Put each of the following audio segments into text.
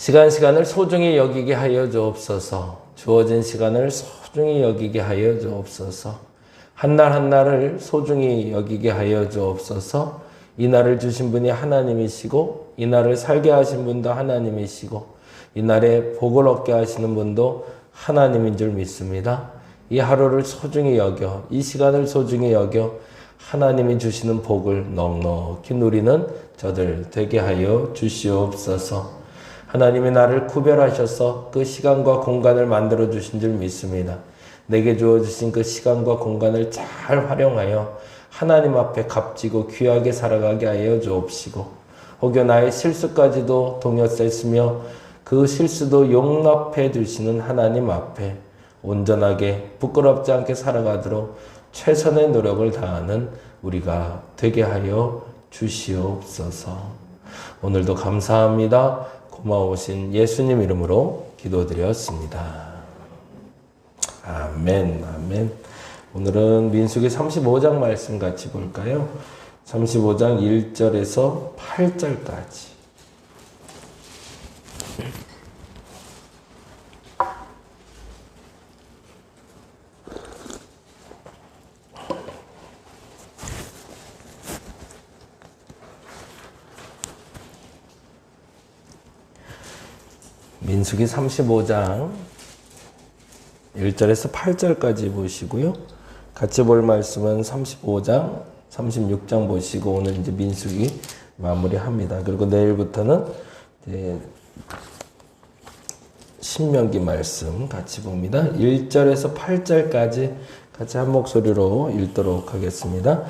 시간을 소중히 여기게 하여 주옵소서. 주어진 시간을 소중히 여기게 하여 주옵소서. 한 날 한 날을 소중히 여기게 하여 주옵소서. 이 날을 주신 분이 하나님이시고 이 날을 살게 하신 분도 하나님이시고 이 날에 복을 얻게 하시는 분도 하나님인 줄 믿습니다. 이 하루를 소중히 여겨, 이 시간을 소중히 여겨 하나님이 주시는 복을 넉넉히 누리는 저들 되게 하여 주시옵소서. 하나님이 나를 구별하셔서 그 시간과 공간을 만들어 주신 줄 믿습니다. 내게 주어주신 그 시간과 공간을 잘 활용하여 하나님 앞에 값지고 귀하게 살아가게 하여 주옵시고 혹여 나의 실수까지도 동역했으며 그 실수도 용납해 주시는 하나님 앞에 온전하게 부끄럽지 않게 살아가도록 최선의 노력을 다하는 우리가 되게 하여 주시옵소서. 오늘도 감사합니다. 고마우신 예수님 이름으로 기도드렸습니다. 아멘, 아멘. 오늘은 민수기 35장 말씀 같이 볼까요? 35장 1절에서 8절까지. 민수기 35장 1절에서 8절까지 보시고요. 같이 볼 말씀은 35장, 36장 보시고 오늘 이제 민수기 마무리합니다. 그리고 내일부터는 이제 신명기 말씀 같이 봅니다. 1절에서 8절까지 같이 한 목소리로 읽도록 하겠습니다.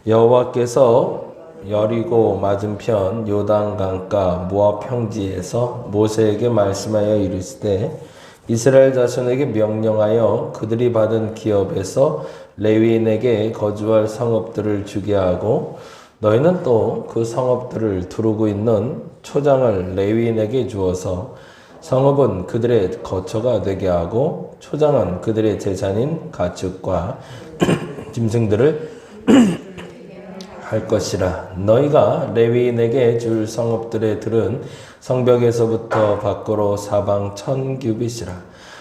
여호와께서 여리고 맞은편 요단강가 모압 평지에서 모세에게 말씀하여 이르시되 이스라엘 자손에게 명령하여 그들이 받은 기업에서 레위인에게 거주할 성읍들을 주게 하고 너희는 또 그 성읍들을 두르고 있는 초장을 레위인에게 주어서 성읍은 그들의 거처가 되게 하고 초장은 그들의 재산인 가축과 짐승들을 할 것이라. 너희가 레위인에게 줄 성읍들의 들은 성벽에서부터 밖으로 사방 1000규빗이라.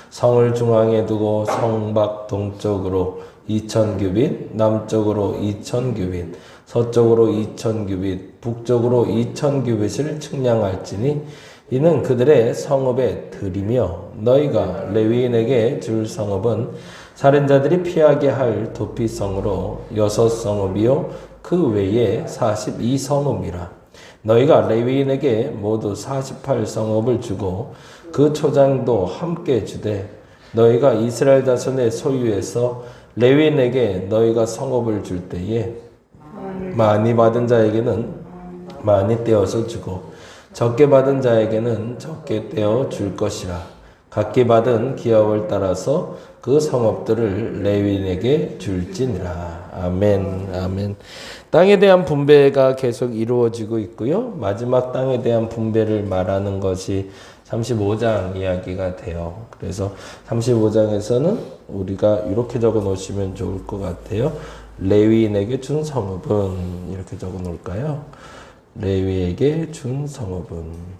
성을 중앙에 두고 성밖 동쪽으로 2000규빗, 남쪽으로 2000규빗, 서쪽으로 2000규빗, 북쪽으로 2000규빗을 측량할지니 이는 그들의 성읍의 들이며 너희가 레위인에게 줄 성읍은 살인자들이 피하게 할 도피성으로 6성읍이요 그 외에 42성읍이라. 너희가 레위인에게 모두 48성읍을 주고 그 초장도 함께 주되 너희가 이스라엘 자손의 소유에서 레위인에게 너희가 성읍을 줄 때에 많이 받은 자에게는 많이 떼어서 주고 적게 받은 자에게는 적게 떼어 줄 것이라. 각기 받은 기업을 따라서 그 성읍들을 레위인에게 줄지니라. 아멘, 아멘. 땅에 대한 분배가 계속 이루어지고 있고요. 마지막 땅에 대한 분배를 말하는 것이 35장 이야기가 돼요. 그래서 35장에서는 우리가 이렇게 적어 놓으시면 좋을 것 같아요. 레위인에게 준 성읍은 이렇게 적어 놓을까요? 레위에게 준 성읍은.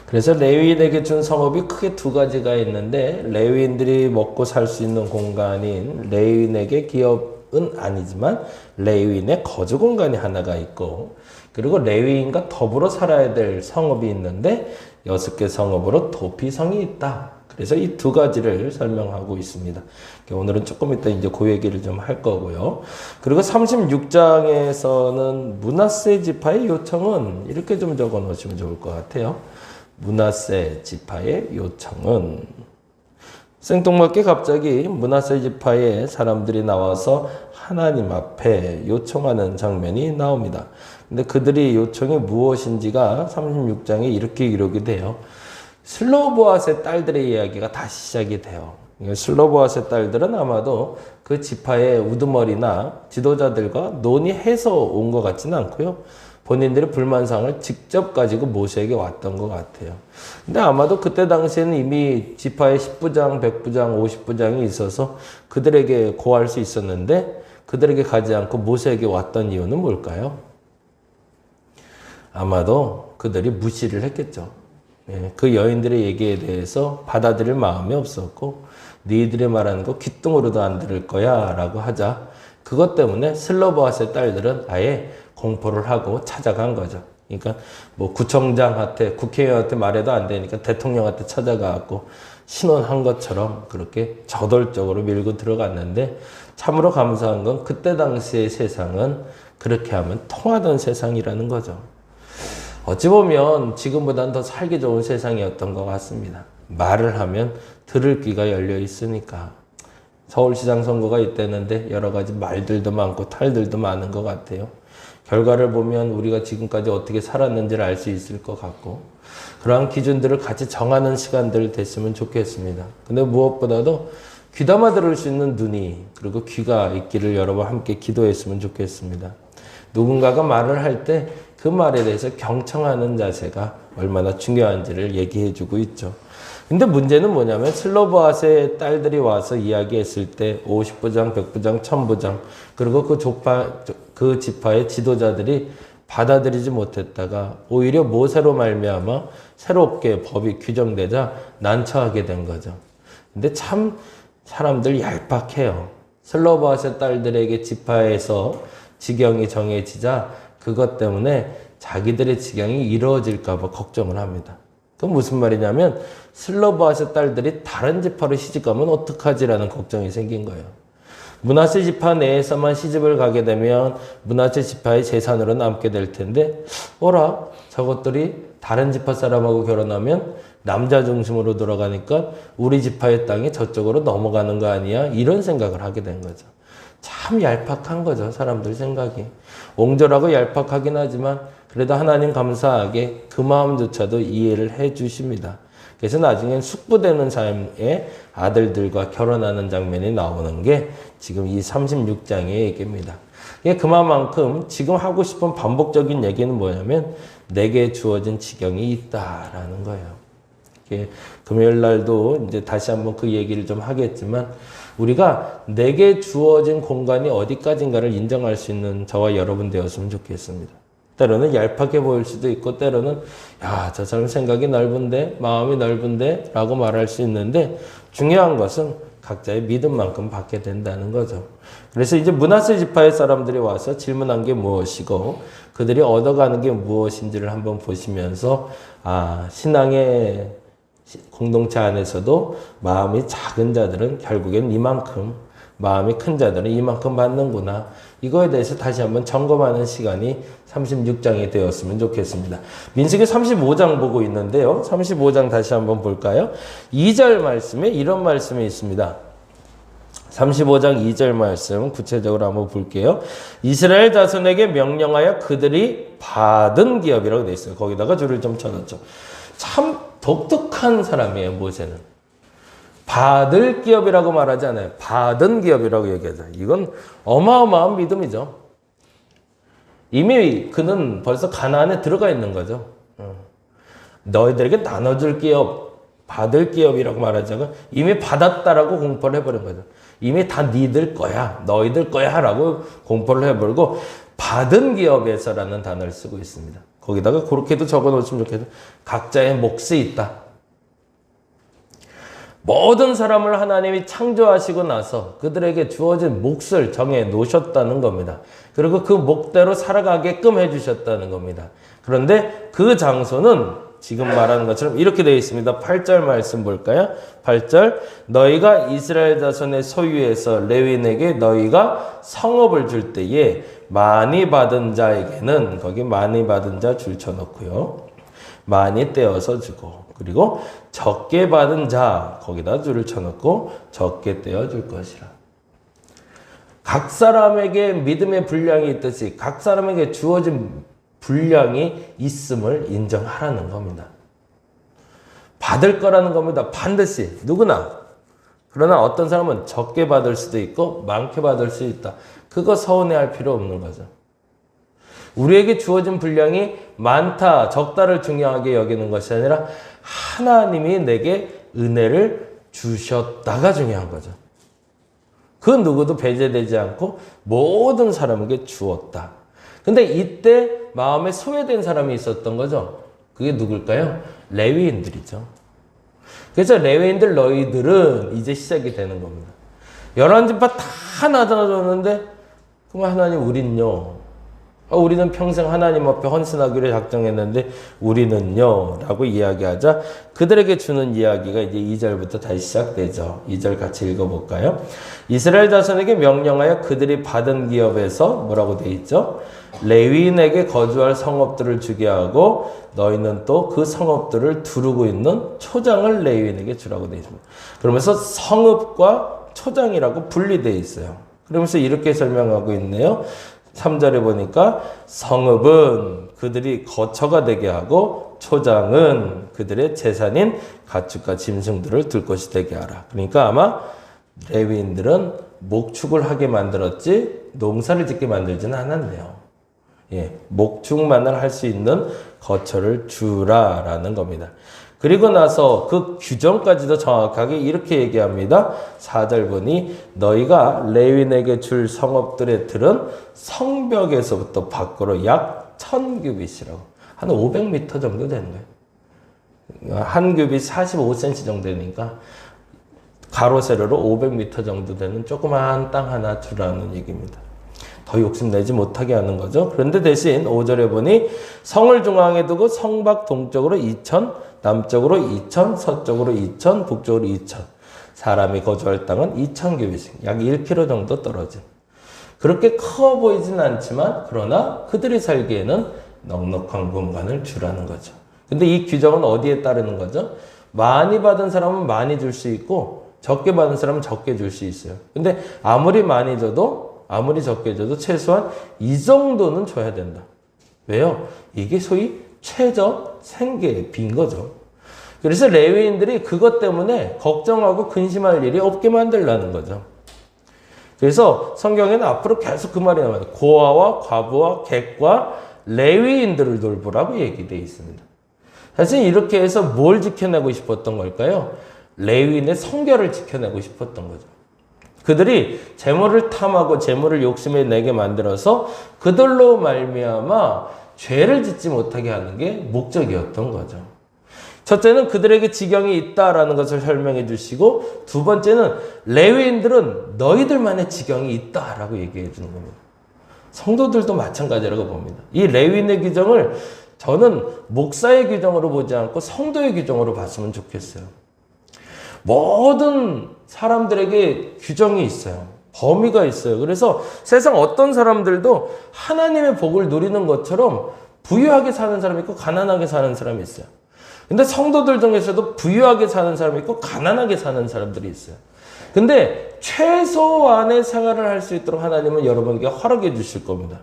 그래서 레위인에게 준 성읍이 크게 두 가지가 있는데 레위인들이 먹고 살 수 있는 공간인 레위인에게 기업은 아니지만 레위인의 거주 공간이 하나가 있고 그리고 레위인과 더불어 살아야 될 성읍이 있는데 6개 성읍으로 도피성이 있다. 그래서 이 두 가지를 설명하고 있습니다. 오늘은 조금 이따 이제 그 얘기를 좀 할 거고요. 그리고 36장에서는 므낫세 지파의 요청은 이렇게 좀 적어 놓으시면 좋을 것 같아요. 므낫세 지파의 요청은 생뚱맞게 갑자기 므낫세 지파의 사람들이 나와서 하나님 앞에 요청하는 장면이 나옵니다. 근데 그들이 요청이 무엇인지가 36장에 이렇게 기록이 돼요. 슬로보앗의 딸들의 이야기가 다시 시작이 돼요. 슬로보앗의 딸들은 아마도 그 지파의 우두머리나 지도자들과 논의해서 온 것 같지는 않고요. 본인들의 불만사항을 직접 가지고 모세에게 왔던 것 같아요. 근데 아마도 그때 당시에는 이미 지파의 10부장, 100부장, 50부장이 있어서 그들에게 고할 수 있었는데 그들에게 가지 않고 모세에게 왔던 이유는 뭘까요? 아마도 그들이 무시를 했겠죠. 예, 그 여인들의 얘기에 대해서 받아들일 마음이 없었고 너희들이 말하는 거 귓등으로도 안 들을 거야 라고 하자 그것 때문에 슬로보아스의 딸들은 아예 공포를 하고 찾아간 거죠. 그러니까 뭐 구청장한테 국회의원한테 말해도 안 되니까 대통령한테 찾아가고 신원한 것처럼 그렇게 저돌적으로 밀고 들어갔는데 참으로 감사한 건 그때 당시의 세상은 그렇게 하면 통하던 세상이라는 거죠. 어찌 보면 지금보다는 더 살기 좋은 세상이었던 것 같습니다. 말을 하면 들을 귀가 열려 있으니까. 서울시장 선거가 있다는데 여러 가지 말들도 많고 탈들도 많은 것 같아요. 결과를 보면 우리가 지금까지 어떻게 살았는지를 알 수 있을 것 같고 그러한 기준들을 같이 정하는 시간들 됐으면 좋겠습니다. 근데 무엇보다도 귀담아 들을 수 있는 눈이 그리고 귀가 있기를 여러분 함께 기도했으면 좋겠습니다. 누군가가 말을 할 때 그 말에 대해서 경청하는 자세가 얼마나 중요한지를 얘기해 주고 있죠. 근데 문제는 뭐냐면 슬로보아스의 딸들이 와서 이야기했을 때 50부장, 100부장, 1000부장 그리고 그 지파의 지도자들이 받아들이지 못했다가 오히려 모세로 말미암아 새롭게 법이 규정되자 난처하게 된 거죠. 근데 참 사람들 얄팍해요. 슬로보아스의 딸들에게 지파에서 지경이 정해지자 그것 때문에 자기들의 지경이 이루어질까 봐 걱정을 합니다. 그건 무슨 말이냐면 슬로보아스 딸들이 다른 지파로 시집가면 어떡하지라는 걱정이 생긴 거예요. 므낫세 지파 내에서만 시집을 가게 되면 므낫세 지파의 재산으로 남게 될 텐데 어라 저것들이 다른 지파 사람하고 결혼하면 남자 중심으로 돌아가니까 우리 지파의 땅이 저쪽으로 넘어가는 거 아니야? 이런 생각을 하게 된 거죠. 참 얄팍한 거죠. 사람들 생각이. 옹졸하고 얄팍하긴 하지만 그래도 하나님 감사하게 그 마음조차도 이해를 해 주십니다. 그래서 나중엔 숙부되는 삶의 아들들과 결혼하는 장면이 나오는 게 지금 이 36장의 얘기입니다. 그만큼 지금 하고 싶은 반복적인 얘기는 뭐냐면 내게 주어진 지경이 있다라는 거예요. 금요일 날도 이제 다시 한번 그 얘기를 좀 하겠지만 우리가 내게 주어진 공간이 어디까지인가를 인정할 수 있는 저와 여러분 되었으면 좋겠습니다. 때로는 얄팍해 보일 수도 있고 때로는 야, 저 사람 생각이 넓은데 마음이 넓은데 라고 말할 수 있는데 중요한 것은 각자의 믿음만큼 받게 된다는 거죠. 그래서 이제 므낫세 지파의 사람들이 와서 질문한 게 무엇이고 그들이 얻어가는 게 무엇인지를 한번 보시면서 신앙의 공동체 안에서도 마음이 작은 자들은 결국엔 이만큼 마음이 큰 자들은 이만큼 받는구나. 이거에 대해서 다시 한번 점검하는 시간이 36장이 되었으면 좋겠습니다. 민수기 35장 보고 있는데요. 35장 다시 한번 볼까요? 2절 말씀에 이런 말씀이 있습니다. 35장 2절 말씀 구체적으로 한번 볼게요. 이스라엘 자손에게 명령하여 그들이 받은 기업이라고 되어 있어요. 거기다가 줄을 좀 쳐놨죠. 참 독특한 사람이에요, 모세는. 받을 기업이라고 말하지 않아요. 받은 기업이라고 얘기하죠. 이건 어마어마한 믿음이죠. 이미 그는 벌써 가나안에 들어가 있는 거죠. 너희들에게 나눠줄 기업, 받을 기업이라고 말하지 않고 이미 받았다라고 공포를 해버린 거죠. 이미 다 니들 거야, 너희들 거야 라고 공포를 해버리고 받은 기업에서라는 단어를 쓰고 있습니다. 거기다가 그렇게도 적어놓으시면 좋겠어요. 각자의 몫이 있다. 모든 사람을 하나님이 창조하시고 나서 그들에게 주어진 몫을 정해 놓으셨다는 겁니다. 그리고 그 몫대로 살아가게끔 해주셨다는 겁니다. 그런데 그 장소는 지금 말하는 것처럼 이렇게 되어 있습니다. 8절 말씀 볼까요? 8절 너희가 이스라엘 자손의 소유에서 레위인에게 너희가 성읍을 줄 때에 많이 받은 자에게는 거기 많이 받은 자 줄 쳐놓고요. 많이 떼어서 주고 그리고 적게 받은 자 거기다 줄을 쳐놓고 적게 떼어줄 것이라. 각 사람에게 믿음의 분량이 있듯이 각 사람에게 주어진 분량이 있음을 인정하라는 겁니다. 받을 거라는 겁니다. 반드시 누구나. 그러나 어떤 사람은 적게 받을 수도 있고 많게 받을 수 있다. 그거 서운해할 필요 없는 거죠. 우리에게 주어진 분량이 많다, 적다를 중요하게 여기는 것이 아니라 하나님이 내게 은혜를 주셨다가 중요한 거죠. 그 누구도 배제되지 않고 모든 사람에게 주었다. 근데 이때 마음에 소외된 사람이 있었던 거죠. 그게 누굴까요? 레위인들이죠. 그래서 레위인들 너희들은 이제 시작이 되는 겁니다. 11지파 다 나눠줬는데 그럼 하나님 우린요? 우리는 평생 하나님 앞에 헌신하기로 작정했는데 우리는요? 라고 이야기하자 그들에게 주는 이야기가 이제 2절부터 다시 시작되죠. 2절 같이 읽어볼까요? 이스라엘 자손에게 명령하여 그들이 받은 기업에서 뭐라고 돼 있죠? 레위인에게 거주할 성읍들을 주게 하고 너희는 또 그 성읍들을 두르고 있는 초장을 레위인에게 주라고 돼 있습니다. 그러면서 성읍과 초장이라고 분리되어 있어요. 그러면서 이렇게 설명하고 있네요. 3절에 보니까 성읍은 그들이 거처가 되게 하고 초장은 그들의 재산인 가축과 짐승들을 들 곳이 되게 하라. 그러니까 아마 레위인들은 목축을 하게 만들었지 농사를 짓게 만들지는 않았네요. 예, 목축만을 할 수 있는 거처를 주라라는 겁니다. 그리고 나서 그 규정까지도 정확하게 이렇게 얘기합니다. 4절 보니 너희가 레위인에게 줄 성읍들의 들은 성벽에서부터 밖으로 약 1000규빗이라고 한 500m 정도 되는 거예요. 한 규빗 45cm 정도 되니까 가로 세로로 500m 정도 되는 조그마한 땅 하나 주라는 얘기입니다. 더 욕심내지 못하게 하는 거죠. 그런데 대신 5절에 보니 성을 중앙에 두고 성 밖 동쪽으로 2000, 남쪽으로 2000, 서쪽으로 2000, 북쪽으로 2000. 사람이 거주할 땅은 2000규빗씩, 약 1km 정도 떨어진. 그렇게 커 보이진 않지만 그러나 그들이 살기에는 넉넉한 공간을 주라는 거죠. 근데 이 규정은 어디에 따르는 거죠? 많이 받은 사람은 많이 줄 수 있고 적게 받은 사람은 적게 줄 수 있어요. 근데 아무리 많이 줘도 아무리 적게 줘도 최소한 이 정도는 줘야 된다. 왜요? 이게 소위 최저 생계의 빈 거죠. 그래서 레위인들이 그것 때문에 걱정하고 근심할 일이 없게 만들라는 거죠. 그래서 성경에는 앞으로 계속 그 말이 나와요. 고아와 과부와 객과 레위인들을 돌보라고 얘기되어 있습니다. 사실 이렇게 해서 뭘 지켜내고 싶었던 걸까요? 레위인의 성결을 지켜내고 싶었던 거죠. 그들이 재물을 탐하고 재물을 욕심에 내게 만들어서 그들로 말미암아 죄를 짓지 못하게 하는 게 목적이었던 거죠. 첫째는 그들에게 지경이 있다라는 것을 설명해 주시고 두 번째는 레위인들은 너희들만의 지경이 있다라고 얘기해 주는 겁니다. 성도들도 마찬가지라고 봅니다. 이 레위인의 규정을 저는 목사의 규정으로 보지 않고 성도의 규정으로 봤으면 좋겠어요. 모든 사람들에게 규정이 있어요. 범위가 있어요. 그래서 세상 어떤 사람들도 하나님의 복을 누리는 것처럼 부유하게 사는 사람이 있고 가난하게 사는 사람이 있어요. 근데 성도들 중에서도 부유하게 사는 사람이 있고 가난하게 사는 사람들이 있어요. 근데 최소한의 생활을 할 수 있도록 하나님은 여러분에게 허락해 주실 겁니다.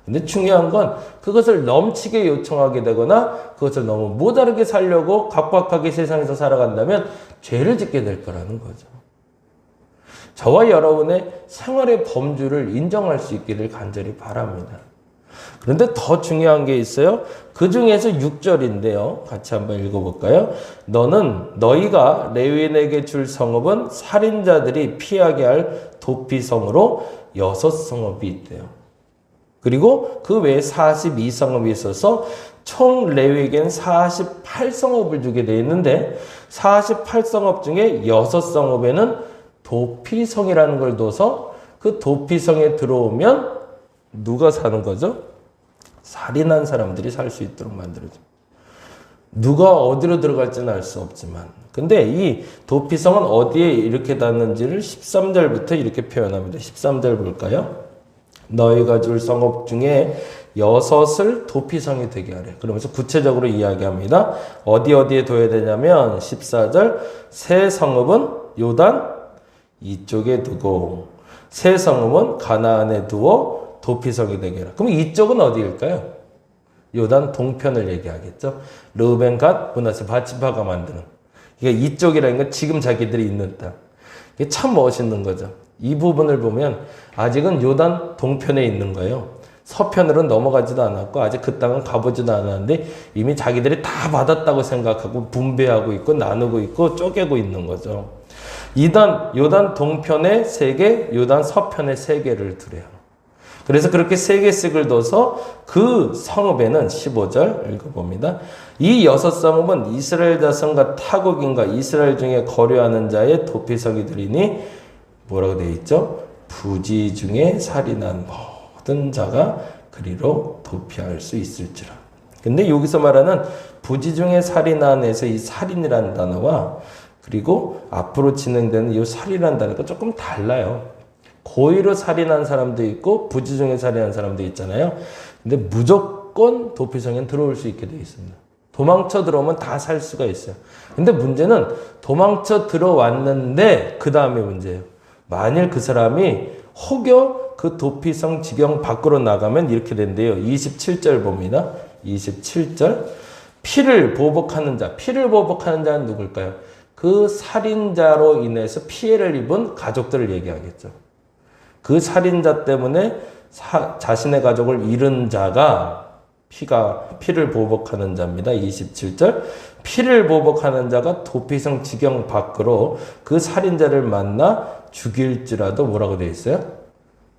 근데 중요한 건 그것을 넘치게 요청하게 되거나 그것을 너무 모자르게 살려고 각박하게 세상에서 살아간다면 죄를 짓게 될 거라는 거죠. 저와 여러분의 생활의 범주를 인정할 수 있기를 간절히 바랍니다. 그런데 더 중요한 게 있어요. 그 중에서 6절인데요. 같이 한번 읽어볼까요? 너희가 레위인에게 줄 성읍은 살인자들이 피하게 할 도피성으로 6성읍이 있대요. 그리고 그 외에 42성읍이 있어서 총 레위에겐 48성읍을 주게 되어 있는데 48성읍 중에 6성읍에는 도피성이라는 걸 둬서 그 도피성에 들어오면 누가 사는 거죠? 살인한 사람들이 살 수 있도록 만들어져. 누가 어디로 들어갈지는 알 수 없지만 근데 이 도피성은 어디에 이렇게 닿는지를 13절부터 이렇게 표현합니다. 13절 볼까요? 너희가 줄 성읍 중에 6을 도피성이 되게 하래. 그러면서 구체적으로 이야기합니다. 어디에 둬야 되냐면 14절 새 성읍은 요단 이쪽에 두고 새 성읍은 가나안에 두어 도피성이 되게 하라. 그럼 이쪽은 어디일까요? 요단 동편을 얘기하겠죠. 르우벤, 갓, 므낫세, 바시바가 만드는. 이게 이쪽이라는 건 지금 자기들이 있는 땅. 이게 참 멋있는 거죠. 이 부분을 보면 아직은 요단 동편에 있는 거예요. 서편으로는 넘어가지도 않았고 아직 그 땅은 가보지도 않았는데 이미 자기들이 다 받았다고 생각하고 분배하고 있고 나누고 있고 쪼개고 있는 거죠. 요단 동편에 3개, 요단 서편에 3개를 두래요. 그래서 그렇게 3개씩을 둬서 그 성읍에는 15절 읽어봅니다. 이 6성읍은 이스라엘 자손과 타국인과 이스라엘 중에 거류하는 자의 도피성이들이니 뭐라고 되어 있죠? 부지 중에 살인한 모든 자가 그리로 도피할 수 있을지라. 근데 여기서 말하는 부지 중에 살인한에서 이 살인이라는 단어와 그리고 앞으로 진행되는 이 살인이라는 단어가 조금 달라요. 고의로 살인한 사람도 있고 부지 중에 살인한 사람도 있잖아요. 근데 무조건 도피성에는 들어올 수 있게 되어 있습니다. 도망쳐 들어오면 다 살 수가 있어요. 근데 문제는 도망쳐 들어왔는데 그 다음에 문제예요. 만일 그 사람이 혹여 그 도피성 지경 밖으로 나가면 이렇게 된대요. 27절 봅니다. 27절. 피를 보복하는 자. 피를 보복하는 자는 누굴까요? 그 살인자로 인해서 피해를 입은 가족들을 얘기하겠죠. 그 살인자 때문에 자신의 가족을 잃은 자가 피를 보복하는 자입니다. 27절. 피를 보복하는 자가 도피성 지경 밖으로 그 살인자를 만나 죽일지라도 뭐라고 되어 있어요?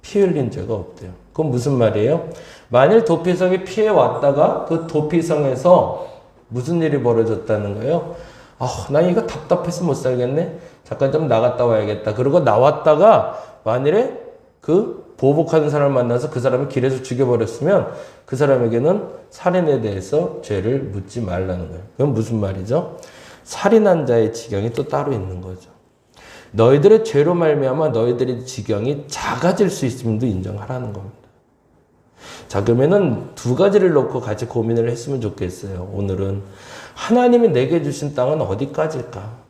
피 흘린 죄가 없대요. 그건 무슨 말이에요? 만일 도피성에 피해 왔다가 그 도피성에서 무슨 일이 벌어졌다는 거예요? 나 이거 답답해서 못 살겠네. 잠깐 좀 나갔다 와야겠다. 그리고 나왔다가 만일에 그 보복하는 사람을 만나서 그 사람을 길에서 죽여버렸으면 그 사람에게는 살인에 대해서 죄를 묻지 말라는 거예요. 그건 무슨 말이죠? 살인한 자의 지경이 또 따로 있는 거죠. 너희들의 죄로 말미암아 너희들의 지경이 작아질 수 있음도 인정하라는 겁니다. 자, 그러면은 두 가지를 놓고 같이 고민을 했으면 좋겠어요. 오늘은 하나님이 내게 주신 땅은 어디까지일까?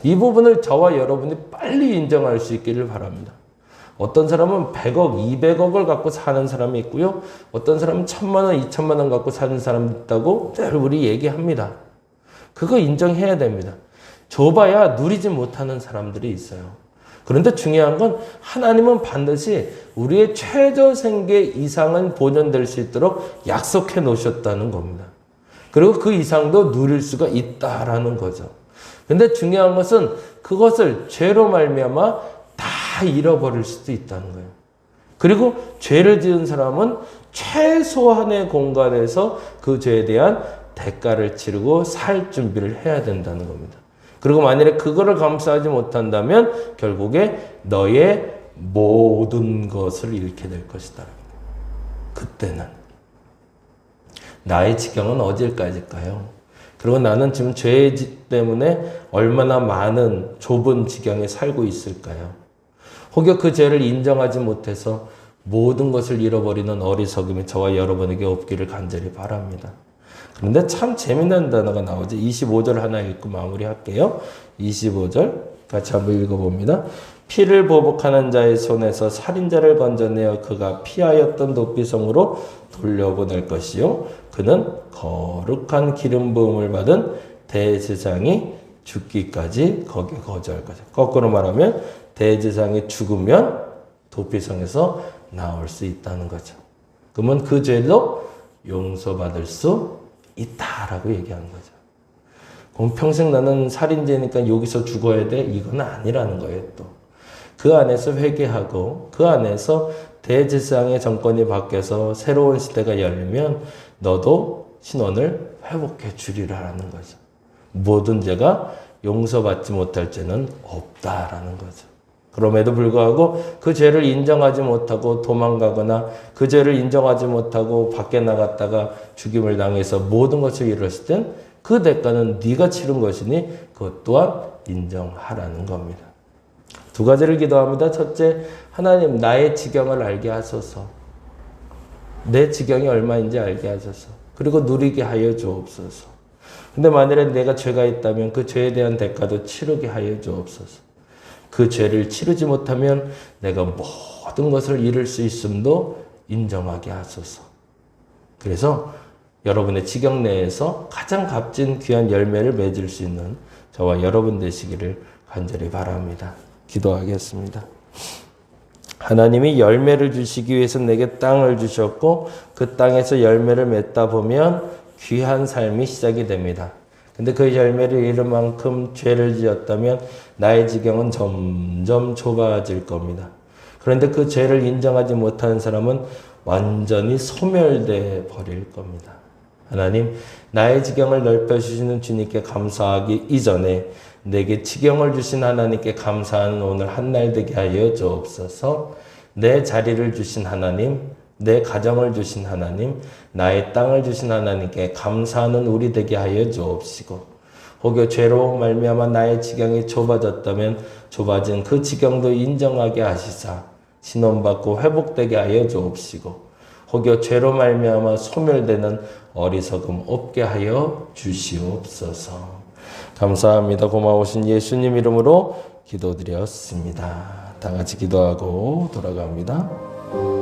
이 부분을 저와 여러분이 빨리 인정할 수 있기를 바랍니다. 어떤 사람은 100억, 200억을 갖고 사는 사람이 있고요. 어떤 사람은 1000만 원, 2000만 원 갖고 사는 사람이 있다고 늘 우리 얘기합니다. 그거 인정해야 됩니다. 줘봐야 누리지 못하는 사람들이 있어요. 그런데 중요한 건 하나님은 반드시 우리의 최저 생계 이상은 보존될 수 있도록 약속해 놓으셨다는 겁니다. 그리고 그 이상도 누릴 수가 있다라는 거죠. 근데 중요한 것은 그것을 죄로 말미암아 다 잃어버릴 수도 있다는 거예요. 그리고 죄를 지은 사람은 최소한의 공간에서 그 죄에 대한 대가를 치르고 살 준비를 해야 된다는 겁니다. 그리고 만일에 그거를 감수하지 못한다면 결국에 너의 모든 것을 잃게 될 것이다. 그때는 나의 지경은 어딜까지일까요? 그리고 나는 지금 죄 때문에 얼마나 많은 좁은 지경에 살고 있을까요? 혹여 그 죄를 인정하지 못해서 모든 것을 잃어버리는 어리석음이 저와 여러분에게 없기를 간절히 바랍니다. 그런데 참 재미난 단어가 나오죠. 25절 하나 읽고 마무리할게요. 25절 같이 한번 읽어봅니다. 피를 보복하는 자의 손에서 살인자를 건져내어 그가 피하였던 도피성으로 돌려보낼 것이요. 그는 거룩한 기름 부음을 받은 대제사장이 죽기까지 거기에 거주할 것이다. 거꾸로 말하면 대제사장이 죽으면 도피성에서 나올 수 있다는 거죠. 그러면 그 죄도 용서받을 수 있다라고 얘기하는 거죠. 그럼 평생 나는 살인죄니까 여기서 죽어야 돼? 이건 아니라는 거예요. 또 그 안에서 회개하고 그 안에서 대제사장의 정권이 바뀌어서 새로운 시대가 열리면 너도 신원을 회복해 주리라는 거죠. 모든 죄가 용서받지 못할 죄는 없다라는 거죠. 그럼에도 불구하고 그 죄를 인정하지 못하고 도망가거나 그 죄를 인정하지 못하고 밖에 나갔다가 죽임을 당해서 모든 것을 잃었을 땐 그 대가는 네가 치른 것이니 그것 또한 인정하라는 겁니다. 두 가지를 기도합니다. 첫째, 하나님 나의 지경을 알게 하소서. 내 지경이 얼마인지 알게 하소서. 그리고 누리게 하여 주옵소서. 근데 만일에 내가 죄가 있다면 그 죄에 대한 대가도 치르게 하여 주옵소서. 그 죄를 치르지 못하면 내가 모든 것을 잃을 수 있음도 인정하게 하소서. 그래서 여러분의 지경 내에서 가장 값진 귀한 열매를 맺을 수 있는 저와 여러분 되시기를 간절히 바랍니다. 기도하겠습니다. 하나님이 열매를 주시기 위해서 내게 땅을 주셨고 그 땅에서 열매를 맺다 보면 귀한 삶이 시작이 됩니다. 근데 그 열매를 잃을 만큼 죄를 지었다면 나의 지경은 점점 좁아질 겁니다. 그런데 그 죄를 인정하지 못하는 사람은 완전히 소멸돼 버릴 겁니다. 하나님, 나의 지경을 넓혀주시는 주님께 감사하기 이전에 내게 지경을 주신 하나님께 감사하는 오늘 한날 되게 하여 주옵소서. 내 자리를 주신 하나님, 내 가정을 주신 하나님, 나의 땅을 주신 하나님께 감사하는 우리 되게 하여 주옵시고, 혹여 죄로 말미암아 나의 지경이 좁아졌다면 좁아진 그 지경도 인정하게 하시사 신원받고 회복되게 하여 주옵시고, 혹여 죄로 말미암아 소멸되는 어리석음 없게 하여 주시옵소서. 감사합니다. 고마우신 예수님 이름으로 기도드렸습니다. 다 같이 기도하고 돌아갑니다.